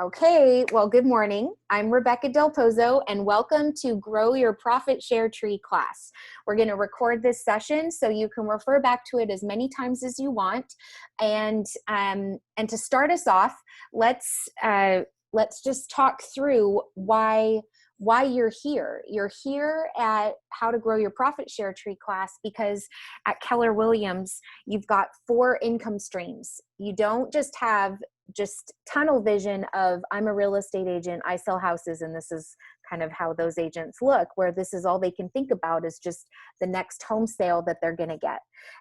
Okay, well, good morning. I'm Rebecca Del Pozo, and welcome to Grow Your Profit Share Tree class. We're going to record this session so you can refer back to it as many times as you want. And to start us off, let's just talk through why you're here. You're here at How to Grow Your Profit Share Tree class because at Keller Williams, you've got 4 income streams. You don't just have just tunnel vision of I'm a real estate agent, I sell houses, and this is kind of how those agents look, where this is all they can think about is just the next home sale that they're going to get.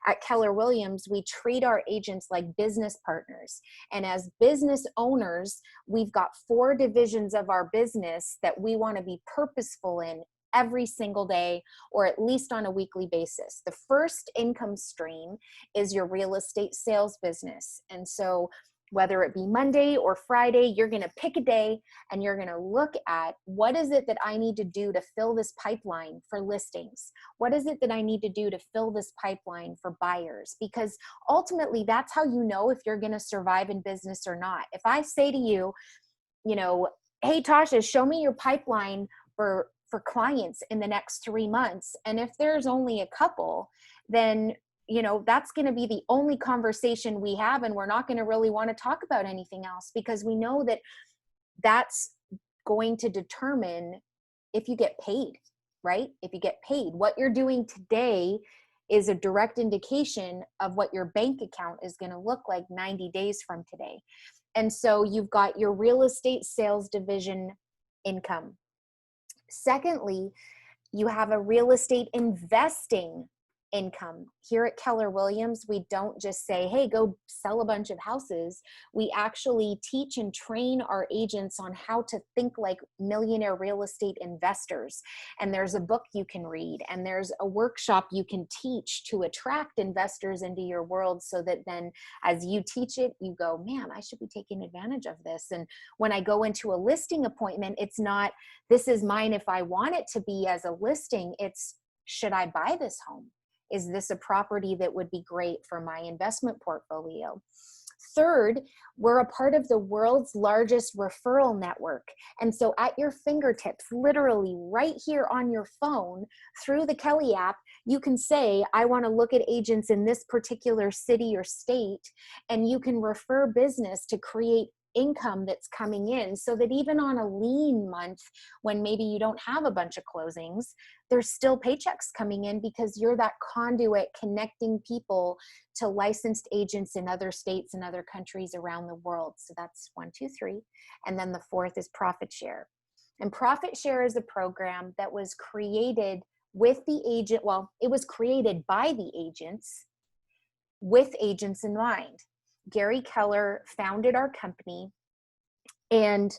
At Keller Williams, we treat our agents like business partners. And as business owners, we've got 4 divisions of our business that we want to be purposeful in every single day, or at least on a weekly basis. The first income stream is your real estate sales business. And so whether it be Monday or Friday, you're going to pick a day and you're going to look at what is it that I need to do to fill this pipeline for listings? What is it that I need to do to fill this pipeline for buyers? Because ultimately, that's how you know if you're going to survive in business or not. If I say to you, hey, Tasha, show me your pipeline for clients in the next 3 months. And if there's only a couple, then that's going to be the only conversation we have, and we're not going to really want to talk about anything else, because we know that that's going to determine if you get paid, right? If you get paid, what you're doing today is a direct indication of what your bank account is going to look like 90 days from today. And so you've got your real estate sales division income. Secondly, you have a real estate investing income. Here at Keller Williams, we don't just say, hey, go sell a bunch of houses. We actually teach and train our agents on how to think like millionaire real estate investors. And there's a book you can read, and there's a workshop you can teach to attract investors into your world, so that then as you teach it, you go, man, I should be taking advantage of this. And when I go into a listing appointment, it's not, this is mine if I want it to be as a listing. It's, should I buy this home? Is this a property that would be great for my investment portfolio? Third, we're a part of the world's largest referral network. And so at your fingertips, literally right here on your phone, through the Kelly app, you can say, I want to look at agents in this particular city or state, and you can refer business to create income that's coming in, so that even on a lean month, when maybe you don't have a bunch of closings, there's still paychecks coming in, because you're that conduit connecting people to licensed agents in other states and other countries around the world. So that's 1, 2, 3. And then the 4th is profit share. And profit share is a program that was created with the agent. Well, it was created by the agents with agents in mind. Gary Keller founded our company, and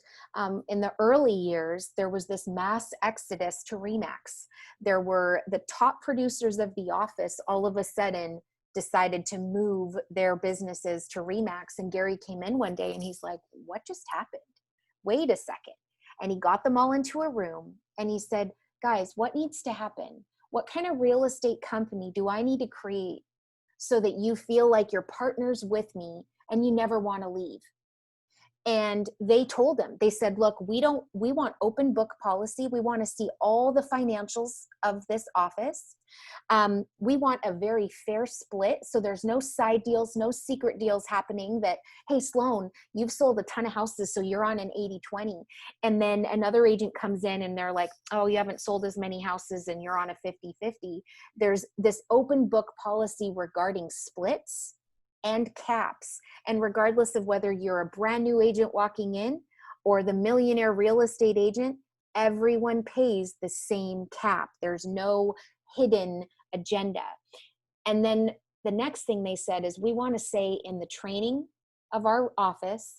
in the early years, there was this mass exodus to RE/MAX. There were the top producers of The Office all of a sudden decided to move their businesses to RE/MAX, and Gary came in one day and he's like, what just happened? Wait a second. And he got them all into a room and he said, guys, what needs to happen? What kind of real estate company do I need to create so that you feel like you're partners with me and you never want to leave? And they told him, they said, look, we want open book policy. We want to see all the financials of this office. We want a very fair split. So there's no side deals, no secret deals happening that, hey, Sloan, you've sold a ton of houses, so you're on an 80-20. And then another agent comes in and they're like, oh, you haven't sold as many houses and you're on a 50-50. There's this open book policy regarding splits and caps. And regardless of whether you're a brand new agent walking in or the millionaire real estate agent, everyone pays the same cap. There's no hidden agenda. And then the next thing they said is, we want to say in the training of our office,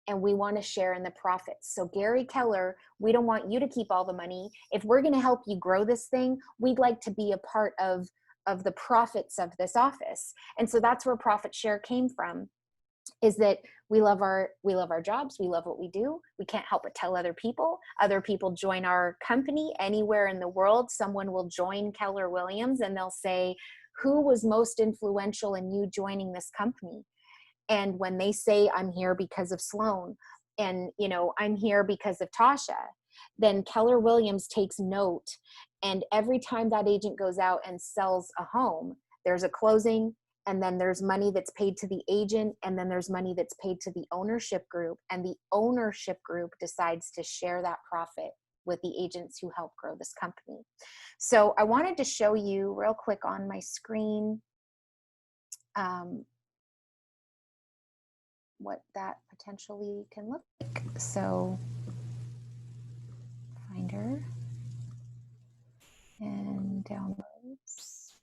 and we want to share in the profits. So Gary Keller, we don't want you to keep all the money. If we're going to help you grow this thing, we'd like to be a part of the profits of this office. And so that's where profit share came from, is that we love our jobs. We love what we do. We can't help but tell other people join our company anywhere in the world. Someone will join Keller Williams and they'll say, who was most influential in you joining this company? And when they say, I'm here because of Sloan, and, you know, I'm here because of Tasha, then Keller Williams takes note. And every time that agent goes out and sells a home, there's a closing, and then there's money that's paid to the agent, and then there's money that's paid to the ownership group, and the ownership group decides to share that profit with the agents who help grow this company. So I wanted to show you real quick on my screen what that potentially can look like. So Finder and downloads.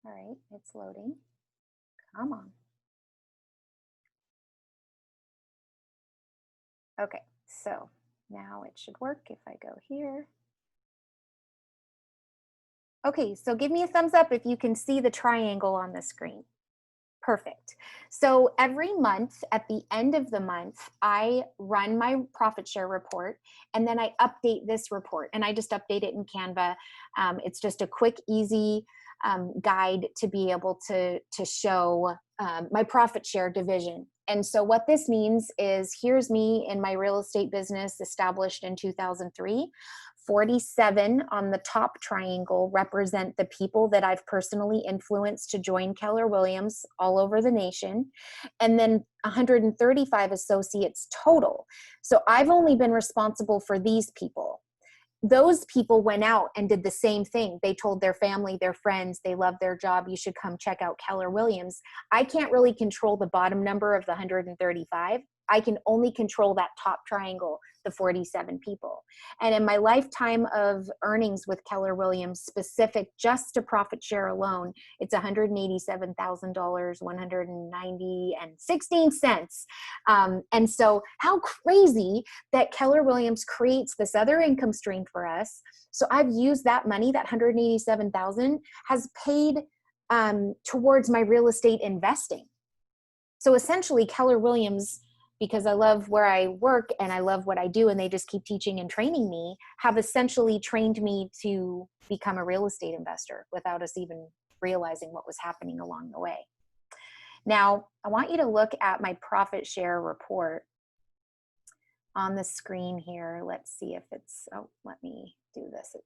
All right, it's loading. Come on. Okay, so now it should work if I go here. Okay, so give me a thumbs up if you can see the triangle on the screen. Perfect. So every month, at the end of the month, I run my profit share report, and then I update this report, and I just update it in Canva. It's just a quick, easy guide to be able to show my profit share division. And so what this means is, here's me in my real estate business established in 2003. 47 on the top triangle represent the people that I've personally influenced to join Keller Williams all over the nation, and then 135 associates total. So I've only been responsible for these people. Those people went out and did the same thing. They told their family, their friends, they love their job, you should come check out Keller Williams. I can't really control the bottom number of the 135. I can only control that top triangle, the 47 people. And in my lifetime of earnings with Keller Williams, specific just to profit share alone, it's $187,000, 190 and 16 cents. And so how crazy that Keller Williams creates this other income stream for us. So I've used that money, that 187,000 has paid towards my real estate investing. So essentially Keller Williams, because I love where I work and I love what I do, and they just keep teaching and training me, have essentially trained me to become a real estate investor without us even realizing what was happening along the way. Now, I want you to look at my profit share report on the screen here. Let's see if it's, oh, let me do this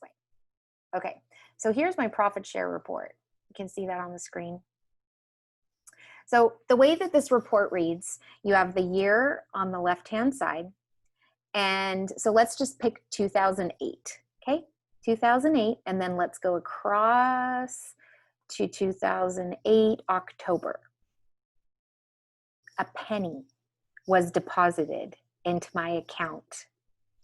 way. Okay, so here's my profit share report. You can see that on the screen. So the way that this report reads, you have the year on the left-hand side. And so let's just pick 2008, okay? 2008, and then let's go across to 2008, October. A penny was deposited into my account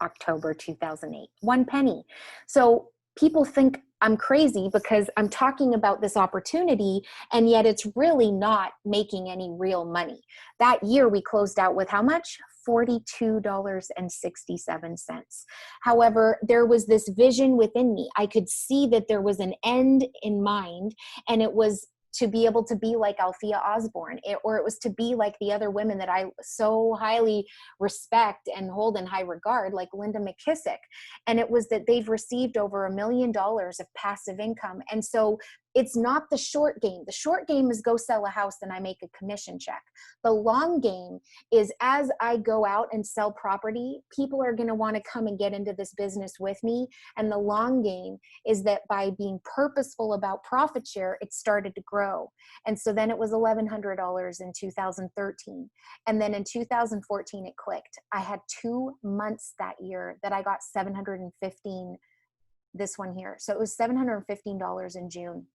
October 2008. 1 penny. So people think I'm crazy because I'm talking about this opportunity, and yet it's really not making any real money. That year we closed out with how much? $42.67. However, there was this vision within me. I could see that there was an end in mind, and it was to be able to be like Althea Osborne, or it was to be like the other women that I so highly respect and hold in high regard, like Linda McKissick. And it was that they've received over $1 million of passive income. And so it's not the short game. The short game is go sell a house and I make a commission check. The long game is, as I go out and sell property, people are going to want to come and get into this business with me. And the long game is that by being purposeful about profit share, it started to grow. And so then it was $1,100 in 2013. And then in 2014, it clicked. I had 2 months that year that I got $715, this one here. So it was $715 in June.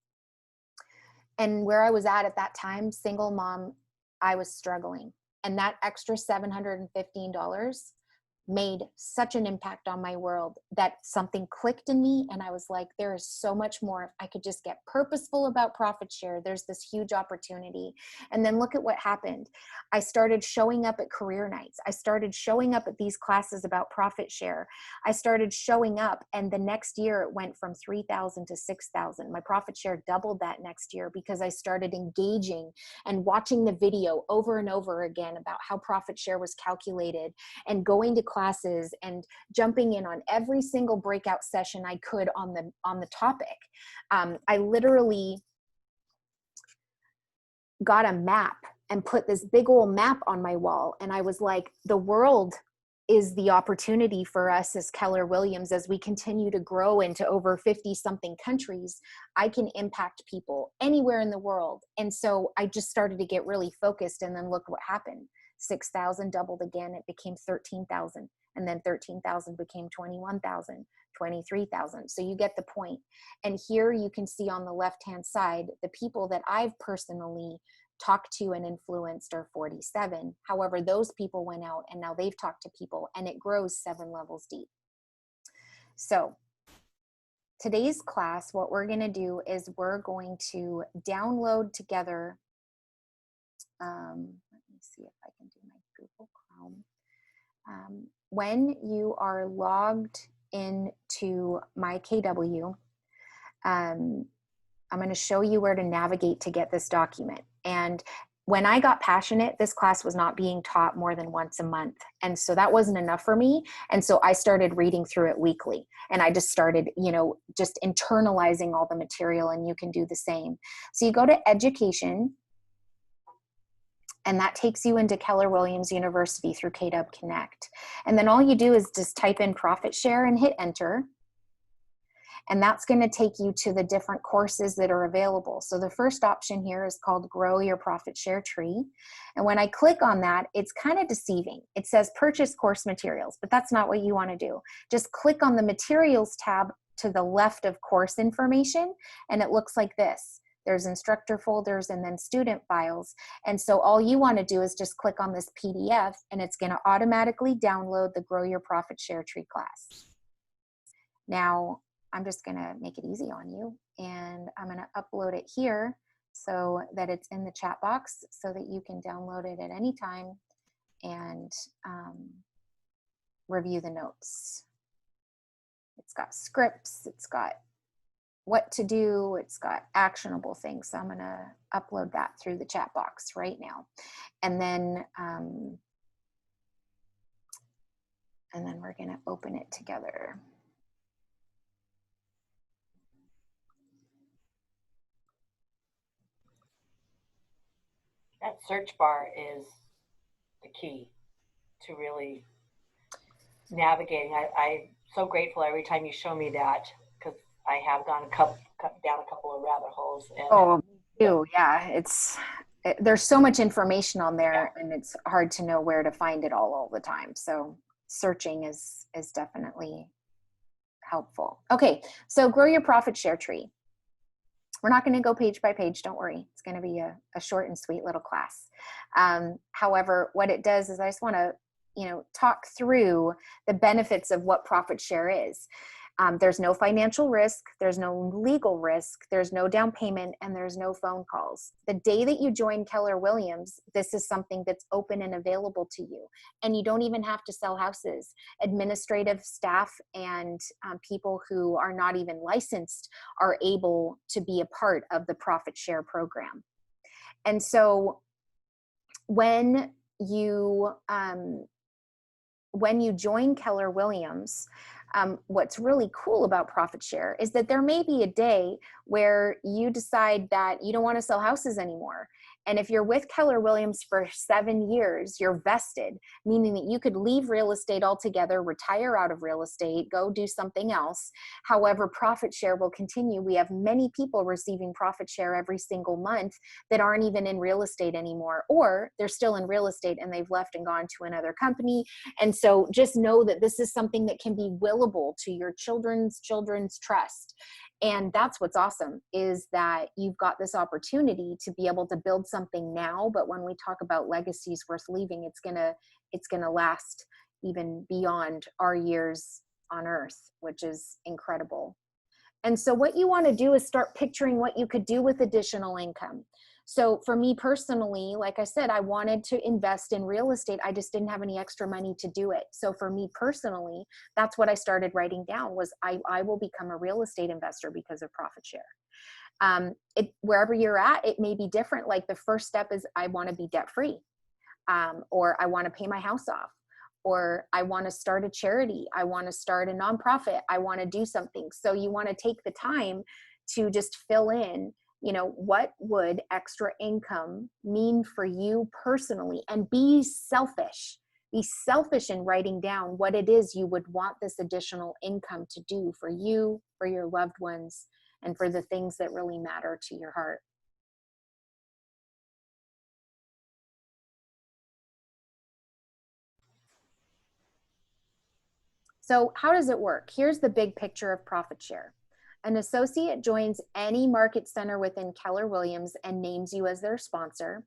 And where I was at that time, single mom, I was struggling. And that extra $715 made such an impact on my world that something clicked in me. And I was like, there is so much more. If I could just get purposeful about profit share, there's this huge opportunity. And then look at what happened. I started showing up at career nights. I started showing up at these classes about profit share. I started showing up, and the next year it went from 3,000 to 6,000. My profit share doubled that next year because I started engaging and watching the video over and over again about how profit share was calculated, and going to classes and jumping in on every single breakout session I could on the topic. I literally got a map and put this big old map on my wall. And I was like, the world is the opportunity for us as Keller Williams. As we continue to grow into over 50 something countries, I can impact people anywhere in the world. And so I just started to get really focused, and then look what happened. 6,000 doubled again. It became 13,000, and then 13,000 became 21,000, 23,000. So you get the point. And here you can see on the left-hand side, the people that I've personally talked to and influenced are 47. However, those people went out and now they've talked to people, and it grows 7 levels deep. So today's class, what we're going to do is we're going to download together. Let me see if I can do my Google Chrome. When you are logged into my KW, I'm going to show you where to navigate to get this document. And when I got passionate, this class was not being taught more than once a month. And so that wasn't enough for me. And so I started reading through it weekly. And I just started, just internalizing all the material, and you can do the same. So you go to education, and that takes you into Keller Williams University through KW Connect. And then all you do is just type in profit share and hit enter. And that's going to take you to the different courses that are available. So the first option here is called Grow Your Profit Share Tree. And when I click on that, it's kind of deceiving. It says purchase course materials, but that's not what you want to do. Just click on the materials tab to the left of course information, and it looks like this. There's instructor folders and then student files. And so all you want to do is just click on this PDF, and it's going to automatically download the Grow Your Profit Share Tree class. Now, I'm just going to make it easy on you, and I'm going to upload it here so that it's in the chat box so that you can download it at any time and review the notes. It's got scripts, it's got what to do, it's got actionable things. So I'm going to upload that through the chat box right now. And then we're going to open it together. That search bar is the key to really navigating. I'm so grateful every time you show me that, because I have gone down a couple of rabbit holes. And oh, me too. Yeah, there's so much information on there, and it's hard to know where to find it all the time. So searching is definitely helpful. Okay, so Grow Your Profit Share Tree. We're not going to go page by page, don't worry. It's going to be a short and sweet little class. However, what it does is I just want to, talk through the benefits of what profit share is. There's no financial risk, there's no legal risk, there's no down payment, and there's no phone calls. The day that you join Keller Williams, this is something that's open and available to you. And you don't even have to sell houses. Administrative staff and people who are not even licensed are able to be a part of the profit share program. And so when you join Keller Williams, what's really cool about profit share is that there may be a day where you decide that you don't want to sell houses anymore. And if you're with Keller Williams for 7 years, you're vested, meaning that you could leave real estate altogether, retire out of real estate, go do something else. However, profit share will continue. We have many people receiving profit share every single month that aren't even in real estate anymore, or they're still in real estate and they've left and gone to another company. And so just know that this is something that can be willable to your children's trust. And that's what's awesome, is that you've got this opportunity to be able to build something now. But when we talk about legacies worth leaving, it's gonna last, even beyond our years on earth, which is incredible. And so what you want to do is start picturing what you could do with additional income. So for me personally, like I said, I wanted to invest in real estate. I just didn't have any extra money to do it. So for me personally, that's what I started writing down was I will become a real estate investor because of profit share. Wherever you're at, it may be different. Like the first step is I want to be debt free, or I want to pay my house off, or I want to start a charity. I want to start a nonprofit. I want to do something. So you want to take the time to just fill in, what would extra income mean for you personally, and be selfish. Be selfish in writing down what it is you would want this additional income to do for you, for your loved ones, and for the things that really matter to your heart. So how does it work? Here's the big picture of profit share. An associate joins any market center within Keller Williams and names you as their sponsor.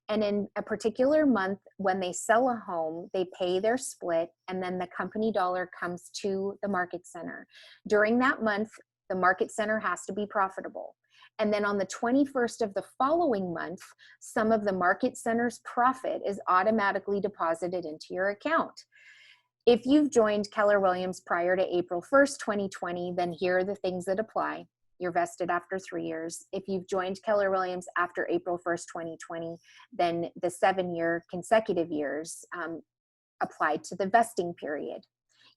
And in a particular month, when they sell a home, they pay their split, and then the company dollar comes to the market center. During that month, the market center has to be profitable. And then on the 21st of the following month, some of the market center's profit is automatically deposited into your account. If you've joined Keller Williams prior to April 1st, 2020, then here are the things that apply. You're vested after 3 years. If you've joined Keller Williams after April 1st, 2020, then the 7-year consecutive years apply to the vesting period.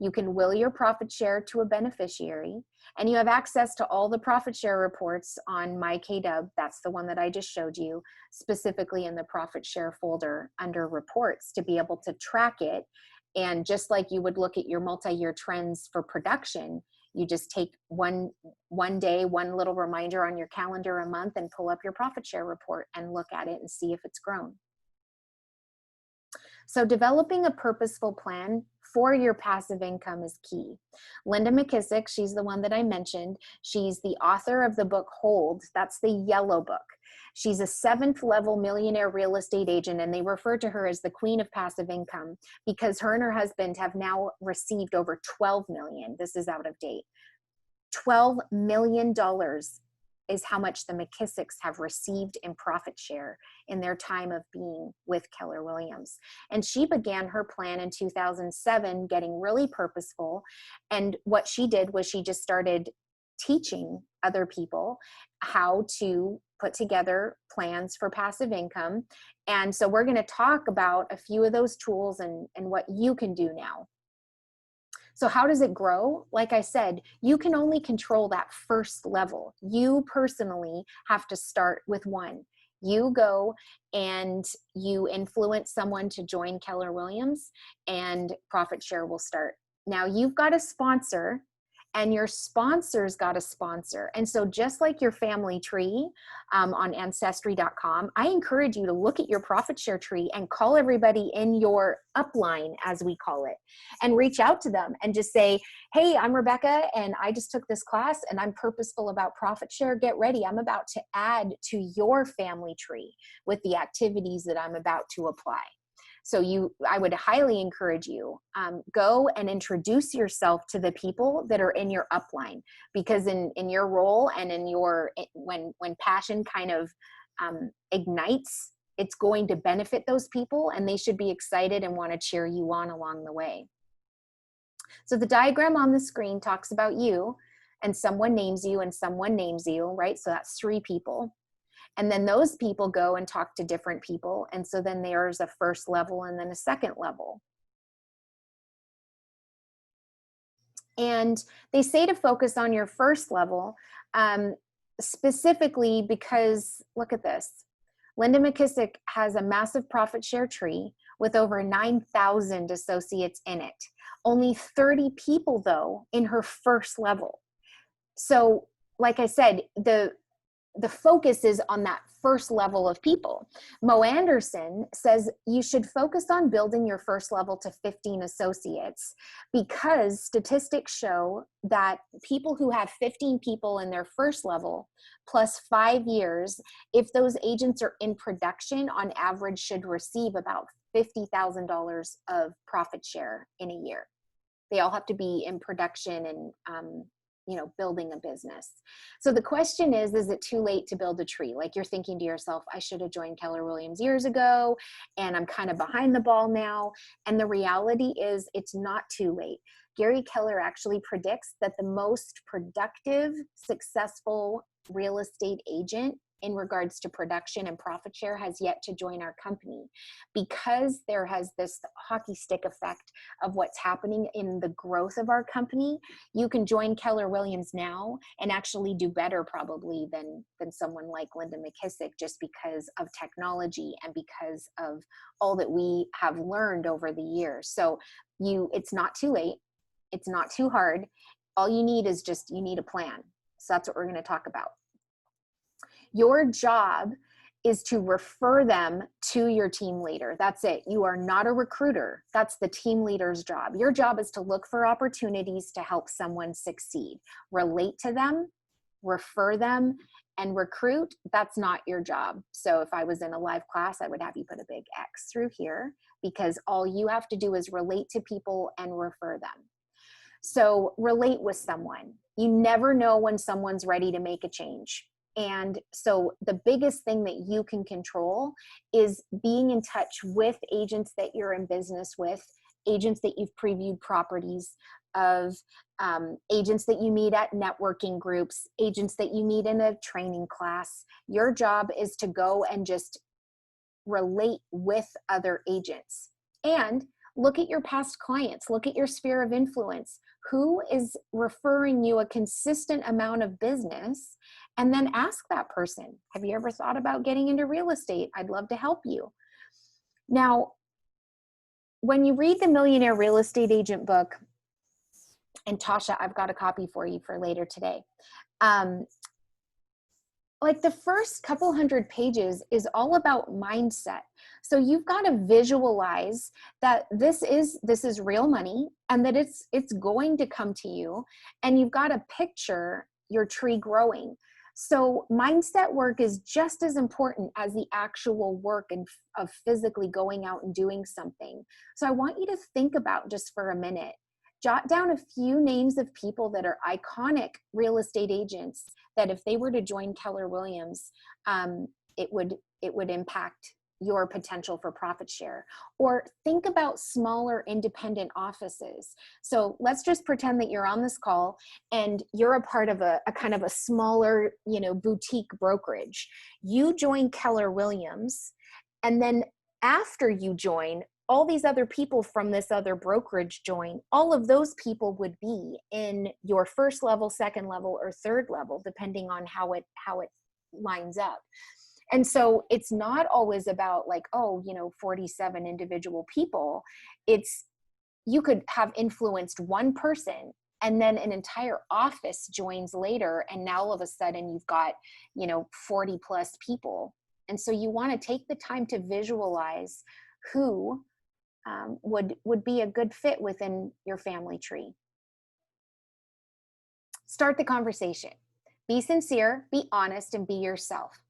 You can will your profit share to a beneficiary, and you have access to all the profit share reports on MyKW. That's the one that I just showed you, specifically in the profit share folder under reports, to be able to track it. And just like you would look at your multi-year trends for production, you just take one day, one little reminder on your calendar a month, and pull up your profit share report and look at it and see if it's grown. So developing a purposeful plan for your passive income is key. Linda McKissick, she's the one that I mentioned. She's the author of the book Hold. That's the yellow book. She's a 7th level millionaire real estate agent, and they refer to her as the queen of passive income because her and her husband have now received over 12 million. This is out of date. $12 million is how much the McKissicks have received in profit share in their time of being with Keller Williams. And she began her plan in 2007, getting really purposeful. And what she did was she just started teaching other people how to put together plans for passive income. And so we're going to talk about a few of those tools and what you can do now. So how does it grow? Like I said, you can only control that first level. You personally have to start with one. You go and you influence someone to join Keller Williams, and profit share will start. Now you've got a sponsor, and your sponsor's got a sponsor. And so just like your family tree on Ancestry.com, I encourage you to look at your profit share tree and call everybody in your upline, as we call it, and reach out to them and just say, hey, I'm Rebecca, and I just took this class, and I'm purposeful about profit share. Get ready. I'm about to add to your family tree with the activities that I'm about to apply. So I would highly encourage you, go and introduce yourself to the people that are in your upline, because in your role and in when passion kind of ignites, it's going to benefit those people, and they should be excited and want to cheer you on along the way. So the diagram on the screen talks about you, and someone names you and someone names you, right? So that's 3 people. And then those people go and talk to different people. And so then there's a first level and then a second level. And they say to focus on your first level, specifically because, look at this. Linda McKissick has a massive profit share tree with over 9,000 associates in it. Only 30 people, though, in her first level. So, like I said, the focus is on that first level of people. Mo Anderson says you should focus on building your first level to 15 associates, because statistics show that people who have 15 people in their first level plus 5 years, if those agents are in production, on average should receive about $50,000 of profit share in a year. They all have to be in production and, building a business. So the question is it too late to build a tree? Like you're thinking to yourself, I should have joined Keller Williams years ago, and I'm kind of behind the ball now. And the reality is it's not too late. Gary Keller actually predicts that the most productive, successful real estate agent in regards to production and profit share has yet to join our company, because there has this hockey stick effect of what's happening in the growth of our company. You can join Keller Williams now and actually do better probably than someone like Linda McKissick, just because of technology and because of all that we have learned over the years. So it's not too late. It's not too hard. All you need is you need a plan. So that's what we're going to talk about. Your job is to refer them to your team leader. That's it. You are not a recruiter. That's the team leader's job. Your job is to look for opportunities to help someone succeed. Relate to them, refer them, and recruit. That's not your job. So if I was in a live class, I would have you put a big X through here, because all you have to do is relate to people and refer them. So relate with someone. You never know when someone's ready to make a change. And so the biggest thing that you can control is being in touch with agents that you're in business with, agents that you've previewed properties of, agents that you meet at networking groups, agents that you meet in a training class. Your job is to go and just relate with other agents. And look at your past clients. Look at your sphere of influence. Who is referring you a consistent amount of business? And then ask that person, have you ever thought about getting into real estate? I'd love to help you. Now, when you read the Millionaire Real Estate Agent book, and Tasha, I've got a copy for you for later today. Like the first couple hundred pages is all about mindset. So you've got to visualize that this is real money and that it's going to come to you, and you've got to picture your tree growing. So mindset work is just as important as the actual work of physically going out and doing something. So I want you to think about, just for a minute, jot down a few names of people that are iconic real estate agents that if they were to join Keller Williams, it would impact your potential for profit share. Or think about smaller independent offices. So let's just pretend that you're on this call and you're a part of a kind of a smaller, boutique brokerage. You join Keller Williams, and then after you join, all these other people from this other brokerage join. All of those people would be in your first level, second level, or third level, depending on how it lines up. And so it's not always about 47 individual people. You could have influenced one person, and then an entire office joins later, and now all of a sudden you've got 40 plus people. And so you want to take the time to visualize who would be a good fit within your family tree. Start the conversation. Be sincere, be honest, and be yourself.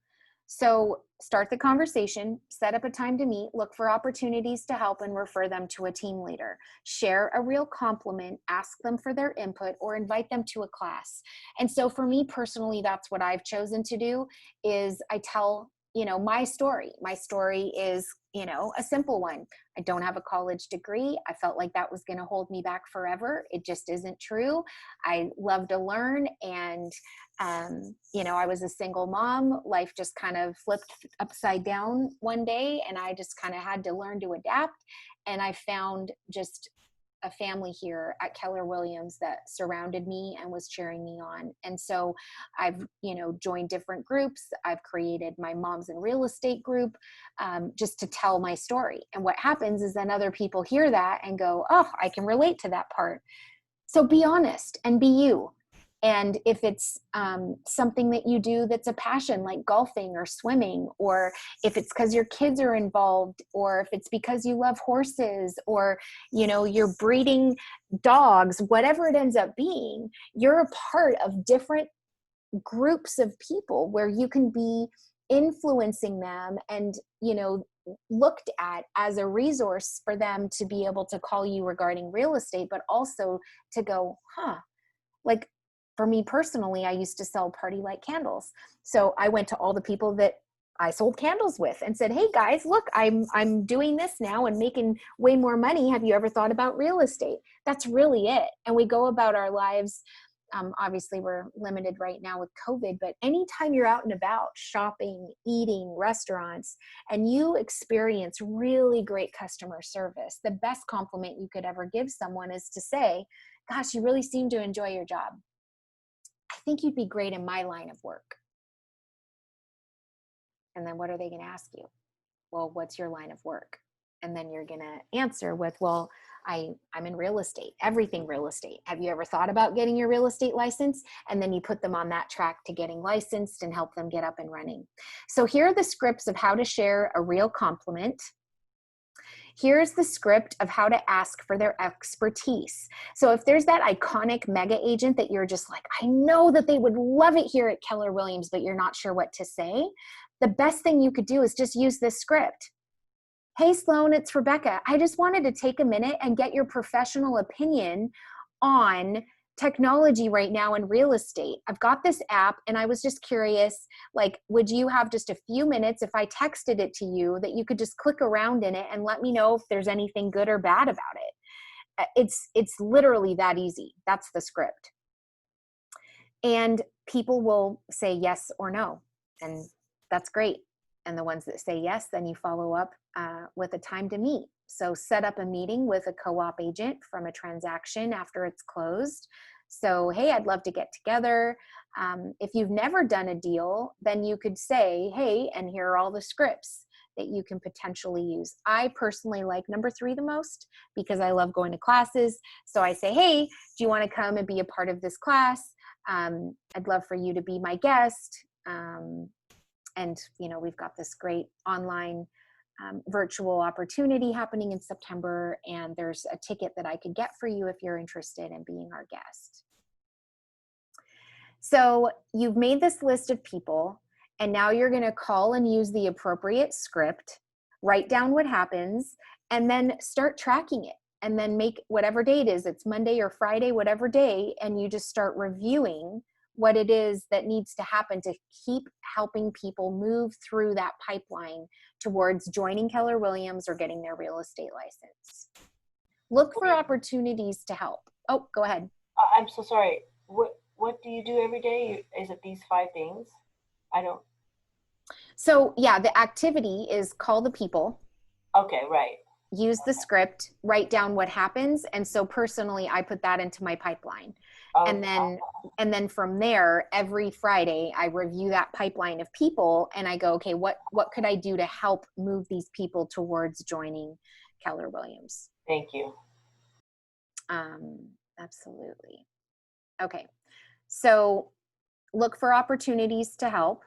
So start the conversation, set up a time to meet, look for opportunities to help, and refer them to a team leader. Share a real compliment, ask them for their input, or invite them to a class. And so for me personally, that's what I've chosen to do, is I tell my story. My story is, a simple one. I don't have a college degree. I felt like that was going to hold me back forever. It just isn't true. I love to learn. And, I was a single mom. Life just kind of flipped upside down one day, and I just kind of had to learn to adapt. And I found just a family here at Keller Williams that surrounded me and was cheering me on. And so I've, joined different groups. I've created my Moms in Real Estate group, just to tell my story. And what happens is then other people hear that and go, oh, I can relate to that part. So be honest and be you. And if it's something that you do that's a passion, like golfing or swimming, or if it's because your kids are involved, or if it's because you love horses, or, you're breeding dogs, whatever it ends up being, you're a part of different groups of people where you can be influencing them and, looked at as a resource for them to be able to call you regarding real estate, but also to go, like for me personally, I used to sell party light candles. So I went to all the people that I sold candles with and said, hey guys, look, I'm doing this now and making way more money. Have you ever thought about real estate? That's really it. And we go about our lives. Obviously we're limited right now with COVID, but anytime you're out and about shopping, eating, restaurants, and you experience really great customer service, the best compliment you could ever give someone is to say, gosh, you really seem to enjoy your job. I think you'd be great in my line of work. And then what are they going to ask you? Well, what's your line of work? And then you're going to answer with, well, I'm in real estate, everything real estate. Have you ever thought about getting your real estate license? And then you put them on that track to getting licensed and help them get up and running. So here are the scripts of how to share a real compliment. Here's the script of how to ask for their expertise. So if there's that iconic mega agent that you're just like, I know that they would love it here at Keller Williams, but you're not sure what to say, the best thing you could do is just use this script. Hey, Sloan, it's Rebecca. I just wanted to take a minute and get your professional opinion on technology right now in real estate. I've got this app and I was just curious, like, would you have just a few minutes if I texted it to you that you could just click around in it and let me know if there's anything good or bad about it? It's literally that easy. That's the script. And people will say yes or no. And that's great. And the ones that say yes, then you follow up with a time to meet. So set up a meeting with a co-op agent from a transaction after it's closed. So, hey, I'd love to get together. If you've never done a deal, then you could say, hey, and here are all the scripts that you can potentially use. I personally like number 3 the most because I love going to classes. So I say, hey, do you want to come and be a part of this class? I'd love for you to be my guest. And, you know, we've got this great online virtual opportunity happening in September, and there's a ticket that I could get for you if you're interested in being our guest. So you've made this list of people, and now you're going to call and use the appropriate script, write down what happens, and then start tracking it. And then make whatever day it is, it's Monday or Friday, whatever day, and you just start reviewing what it is that needs to happen to keep helping people move through that pipeline towards joining Keller Williams or getting their real estate license. Look for opportunities to help. Oh, go ahead. I'm so sorry. What do you do every day? Is it these 5 things? I don't. So yeah, the activity is call the people. Okay, right. Use the script, write down what happens. And so personally, I put that into my pipeline. And then from there, every Friday, I review that pipeline of people and I go, okay, what could I do to help move these people towards joining Keller Williams? Thank you. Absolutely. Okay. So look for opportunities to help.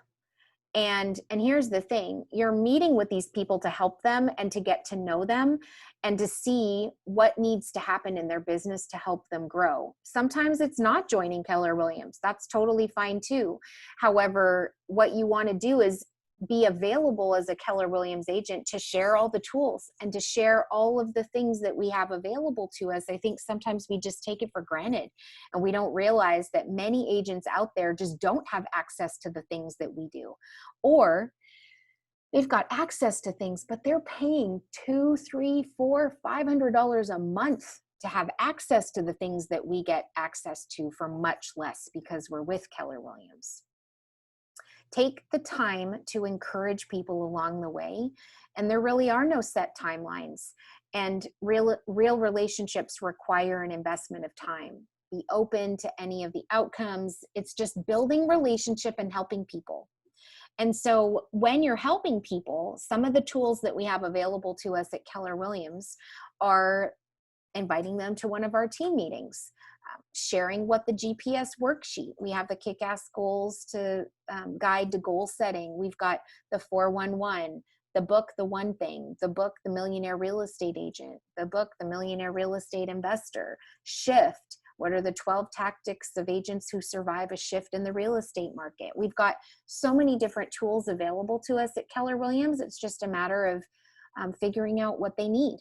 And here's the thing, you're meeting with these people to help them and to get to know them and to see what needs to happen in their business to help them grow. Sometimes it's not joining Keller Williams. That's totally fine too. However, what you want to do is be available as a Keller Williams agent to share all the tools and to share all of the things that we have available to us. I think sometimes we just take it for granted and we don't realize that many agents out there just don't have access to the things that we do, or they've got access to things, but they're paying $200, $300, $400, $500 a month to have access to the things that we get access to for much less because we're with Keller Williams. Take the time to encourage people along the way. And there really are no set timelines. And real relationships require an investment of time. Be open to any of the outcomes. It's just building relationship and helping people. And so when you're helping people, some of the tools that we have available to us at Keller Williams are inviting them to one of our team meetings, sharing what the GPS worksheet. We have the Kick-Ass Goals to guide to goal setting. We've got the 411, the book, The One Thing, the book, The Millionaire Real Estate Agent, the book, The Millionaire Real Estate Investor, Shift, What are the 12 tactics of agents who survive a shift in the real estate market? We've got so many different tools available to us at Keller Williams. It's just a matter of figuring out what they need.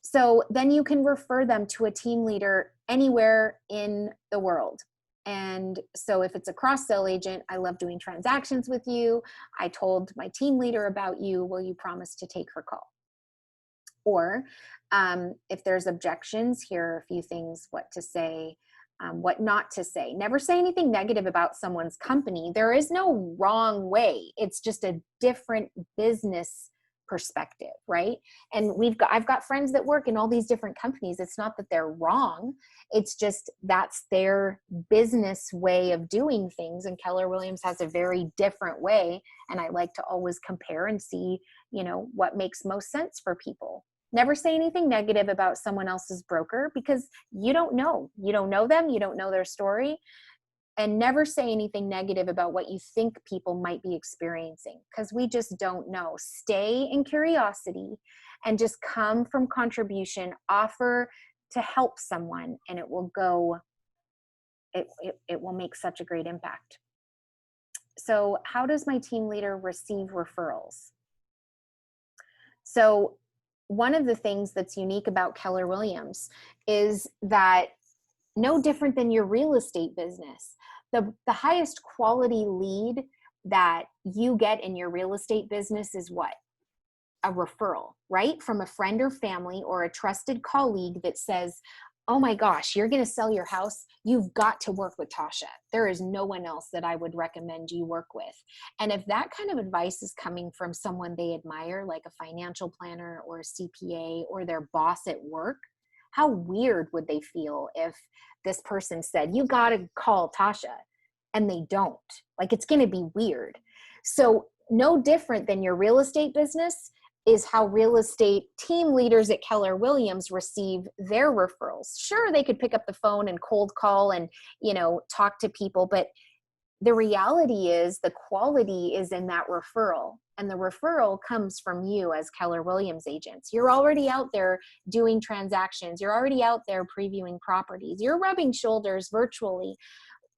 So then you can refer them to a team leader anywhere in the world. And so if it's a cross-sell agent, I love doing transactions with you. I told my team leader about you. Will you promise to take her call? Or if there's objections, here are a few things what to say, what not to say. Never say anything negative about someone's company. There is no wrong way. It's just a different business perspective, right? And I've got friends that work in all these different companies. It's not that they're wrong. It's just that's their business way of doing things. And Keller Williams has a very different way. And I like to always compare and see, what makes most sense for people. Never say anything negative about someone else's broker because you don't know. You don't know them. You don't know their story. And never say anything negative about what you think people might be experiencing because we just don't know. Stay in curiosity and just come from contribution, offer to help someone, and it will make such a great impact. So how does my team leader receive referrals? So one of the things that's unique about Keller Williams is that no different than your real estate business, the highest quality lead that you get in your real estate business is what? A referral, right? From a friend or family or a trusted colleague that says, oh my gosh, you're going to sell your house. You've got to work with Tasha. There is no one else that I would recommend you work with. And if that kind of advice is coming from someone they admire, like a financial planner or a CPA or their boss at work, how weird would they feel if this person said, you got to call Tasha, and they don't? Like, it's going to be weird. So no different than your real estate business is how real estate team leaders at Keller Williams receive their referrals. Sure, they could pick up the phone and cold call and, talk to people, but the reality is the quality is in that referral, and the referral comes from you as Keller Williams agents. You're already out there doing transactions. You're already out there previewing properties. You're rubbing shoulders virtually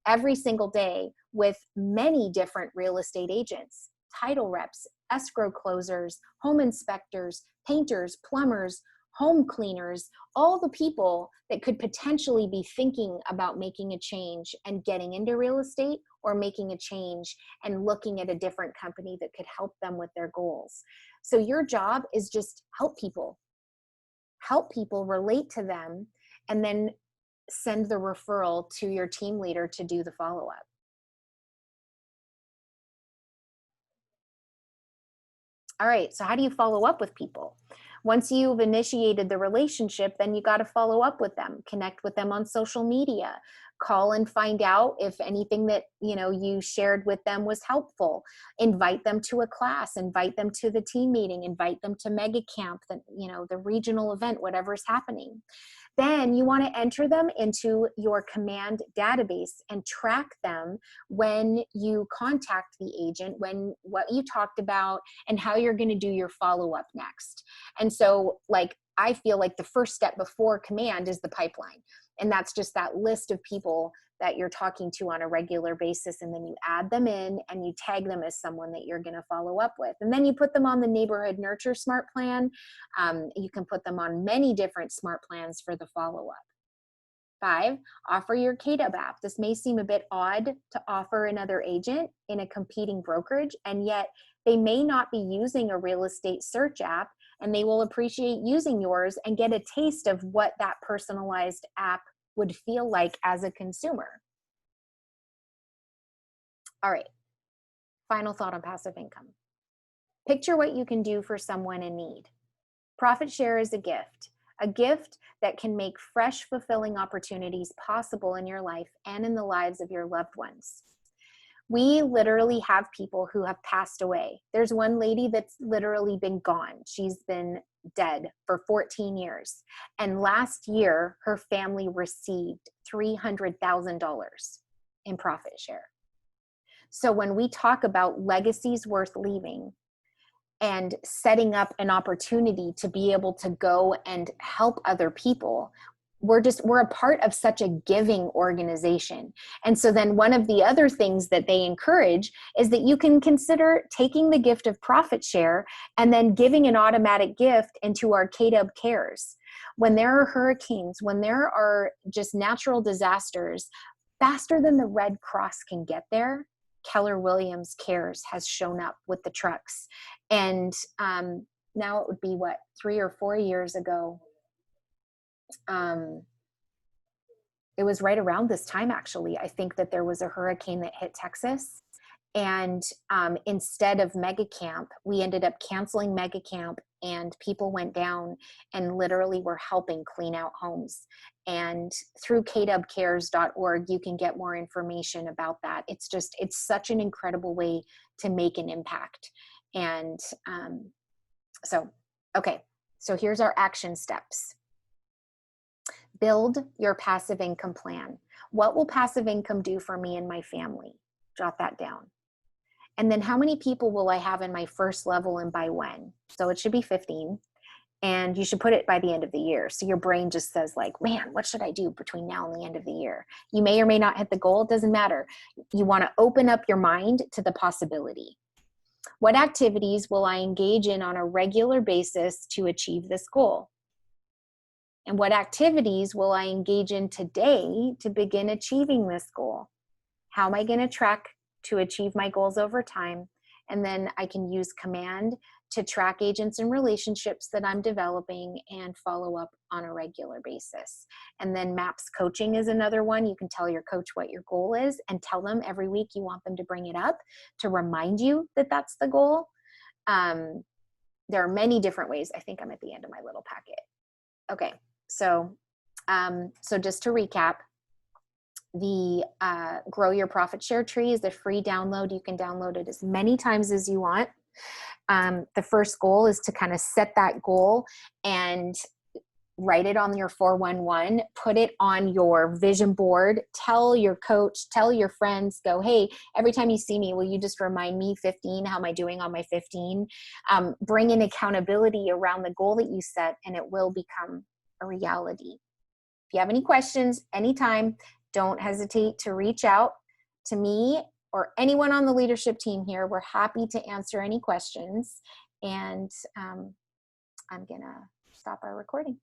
every single day with many different real estate agents, title reps, escrow closers, home inspectors, painters, plumbers, home cleaners, all the people that could potentially be thinking about making a change and getting into real estate or making a change and looking at a different company that could help them with their goals. So your job is just help people, relate to them, and then send the referral to your team leader to do the follow-up. All right, so how do you follow up with people? Once you've initiated the relationship, then you got to follow up with them, connect with them on social media, call and find out if anything that you shared with them was helpful. Invite them to a class, invite them to the team meeting, invite them to Mega Camp, the regional event, whatever's happening. Then you want to enter them into your command database and track them when you contact the agent, what you talked about, and how you're going to do your follow-up next. And so, I feel like the first step before command is the pipeline. And that's just that list of people that you're talking to on a regular basis. And then you add them in and you tag them as someone that you're going to follow up with. And then you put them on the Neighborhood Nurture Smart Plan. You can put them on many different smart plans for the follow-up. 5, offer your KDUB app. This may seem a bit odd to offer another agent in a competing brokerage, and yet they may not be using a real estate search app, and they will appreciate using yours and get a taste of what that personalized app would feel like as a consumer. All right, final thought on passive income. Picture what you can do for someone in need. Profit share is a gift that can make fresh, fulfilling opportunities possible in your life and in the lives of your loved ones. We literally have people who have passed away. There's one lady that's literally been gone. She's been dead for 14 years. And last year, her family received $300,000 in profit share. So when we talk about legacies worth leaving and setting up an opportunity to be able to go and help other people, we're a part of such a giving organization. And so then one of the other things that they encourage is that you can consider taking the gift of profit share and then giving an automatic gift into our KW Cares. When there are hurricanes, when there are just natural disasters, faster than the Red Cross can get there, Keller Williams Cares has shown up with the trucks. And now it would be 3 or 4 years ago. It was right around this time, actually. I think that there was a hurricane that hit Texas. And instead of Mega Camp, we ended up canceling Mega Camp, and people went down and literally were helping clean out homes. And through kwcares.org, you can get more information about that. It's such an incredible way to make an impact. And okay, so here's our action steps. Build your passive income plan. What will passive income do for me and my family? Jot that down. And then how many people will I have in my first level and by when? So it should be 15. And you should put it by the end of the year. So your brain just says like, man, what should I do between now and the end of the year? You may or may not hit the goal. It doesn't matter. You want to open up your mind to the possibility. What activities will I engage in on a regular basis to achieve this goal? And what activities will I engage in today to begin achieving this goal? How am I going to track to achieve my goals over time? And then I can use Command to track agents and relationships that I'm developing and follow up on a regular basis. And then MAPS coaching is another one. You can tell your coach what your goal is and tell them every week you want them to bring it up to remind you that that's the goal. There are many different ways. I think I'm at the end of my little packet. Okay. So just to recap, the Grow Your Profit Share Tree is a free download. You can download it as many times as you want. The first goal is to kind of set that goal and write it on your 411, put it on your vision board, tell your coach, tell your friends, go, hey, every time you see me, will you just remind me 15? How am I doing on my 15? Bring in accountability around the goal that you set, and it will become a reality. If you have any questions, anytime, don't hesitate to reach out to me or anyone on the leadership team here. We're happy to answer any questions. And I'm going to stop our recording.